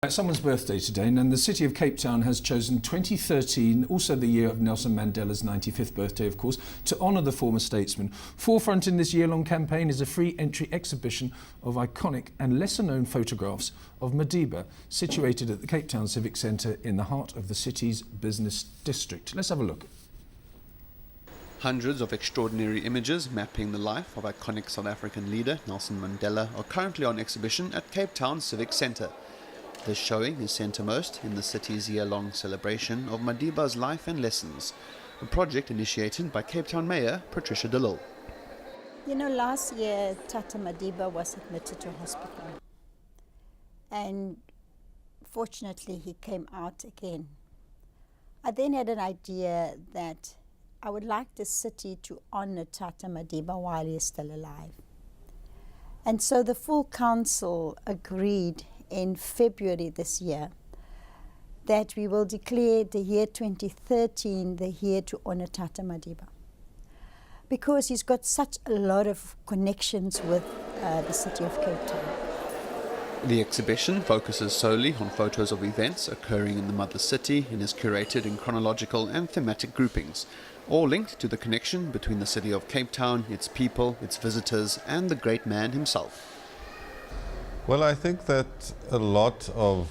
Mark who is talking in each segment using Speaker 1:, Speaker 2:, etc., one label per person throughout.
Speaker 1: Someone's birthday today, and the city of Cape Town has chosen 2013, also the year of Nelson Mandela's 95th birthday, of course, to honour the former statesman. Forefront in this year-long campaign is a free entry exhibition of iconic and lesser-known photographs of Madiba, situated at the Cape Town Civic Centre in the heart of the city's business district. Let's have a look.
Speaker 2: Hundreds of extraordinary images mapping the life of iconic South African leader Nelson Mandela are currently on exhibition at Cape Town Civic Centre. This showing is centremost in the city's year-long celebration of Madiba's life and lessons, a project initiated by Cape Town Mayor Patricia de Lille.
Speaker 3: You know, last year Tata Madiba was admitted to hospital, and fortunately he came out again. I then had an idea that I would like the city to honour Tata Madiba while he is still alive. And so the full council agreed in February this year that we will declare the year 2013 the year to honour Tata Madiba, because he's got such a lot of connections with the city of Cape Town.
Speaker 2: The exhibition focuses solely on photos of events occurring in the mother city and is curated in chronological and thematic groupings, all linked to the connection between the city of Cape Town, its people, its visitors, and the great man himself.
Speaker 4: Well, I think that a lot of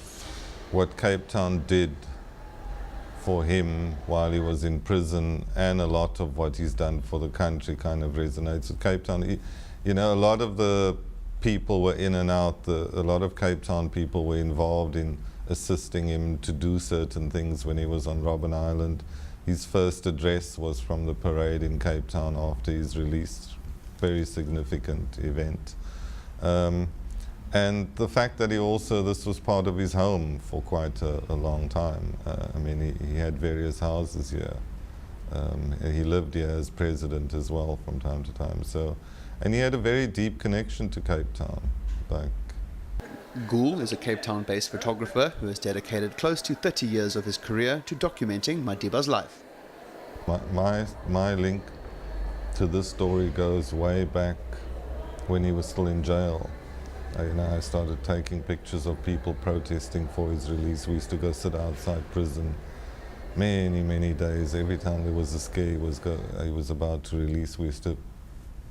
Speaker 4: what Cape Town did for him while he was in prison, and a lot of what he's done for the country, kind of resonates with Cape Town. You know, a lot of the people were in and out. A lot of Cape Town people were involved in assisting him to do certain things when he was on Robben Island. His first address was from the parade in Cape Town after his release. Very significant event. And the fact that this was part of his home for quite a long time. I mean, he had various houses here. He lived here as president as well from time to time. And he had a very deep connection to Cape Town.
Speaker 2: Gool is a Cape Town-based photographer who has dedicated close to 30 years of his career to documenting Madiba's life.
Speaker 4: My link to this story goes way back when he was still in jail. I started taking pictures of people protesting for his release. We used to go sit outside prison many days. Every time there was a scare he was about to release, we used to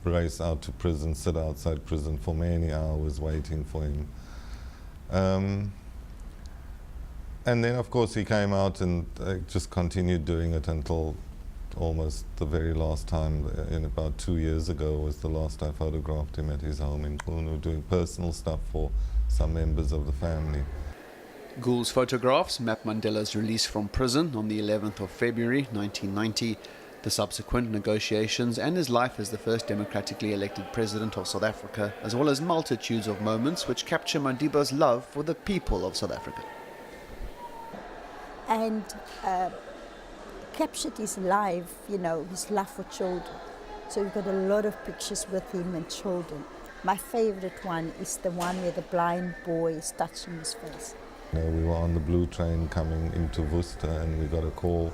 Speaker 4: race out to prison, sit outside prison for many hours waiting for him. And then, of course, he came out and just continued doing it until almost the very last time. In about 2 years ago was the last I photographed him at his home in Kunu, doing personal stuff for some members of the family.
Speaker 2: Gool's photographs map Mandela's release from prison on the 11th of February 1990, the subsequent negotiations, and his life as the first democratically elected president of South Africa, as well as multitudes of moments which capture Madiba's love for the people of South Africa.
Speaker 3: And captured his life, you know, his love for children. So we've got a lot of pictures with him and children. My favorite one is the one where the blind boy is touching his face.
Speaker 4: We were on the blue train coming into Worcester, and we got a call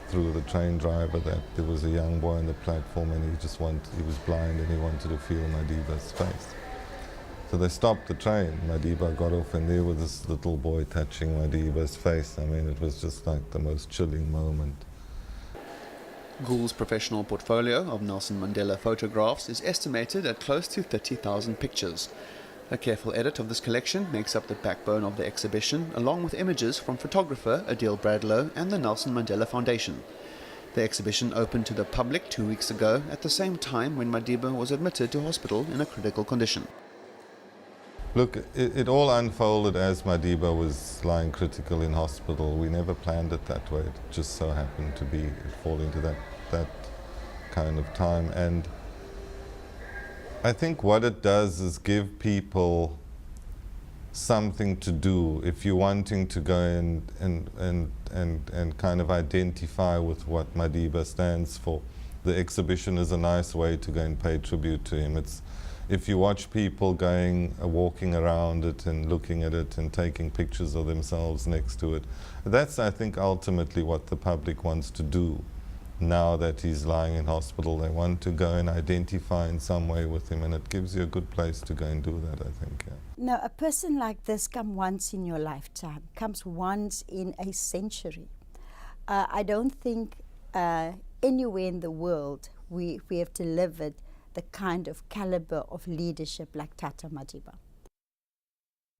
Speaker 4: through the train driver that there was a young boy on the platform, and he was blind and he wanted to feel Madiba's face. So they stopped the train. Madiba got off, and there was this little boy touching Madiba's face. I mean, it was just like the most chilling moment.
Speaker 2: Gool's professional portfolio of Nelson Mandela photographs is estimated at close to 30,000 pictures. A careful edit of this collection makes up the backbone of the exhibition, along with images from photographer Adele Bradlow and the Nelson Mandela Foundation. The exhibition opened to the public 2 weeks ago, at the same time when Madiba was admitted to hospital in a critical condition.
Speaker 4: Look, it all unfolded as Madiba was lying critical in hospital. We never planned it that way. It just so happened to fall into that kind of time. And I think what it does is give people something to do. If you're wanting to go and kind of identify with what Madiba stands for, the exhibition is a nice way to go and pay tribute to him. If you watch people walking around it and looking at it and taking pictures of themselves next to it, that's, I think, ultimately what the public wants to do. now that he's lying in hospital, they want to go and identify in some way with him, and it gives you a good place to go and do that, I think. Yeah.
Speaker 3: No, a person like this comes once in your lifetime, comes once in a century. I don't think anywhere in the world we have delivered the kind of caliber of leadership like Tata Madiba.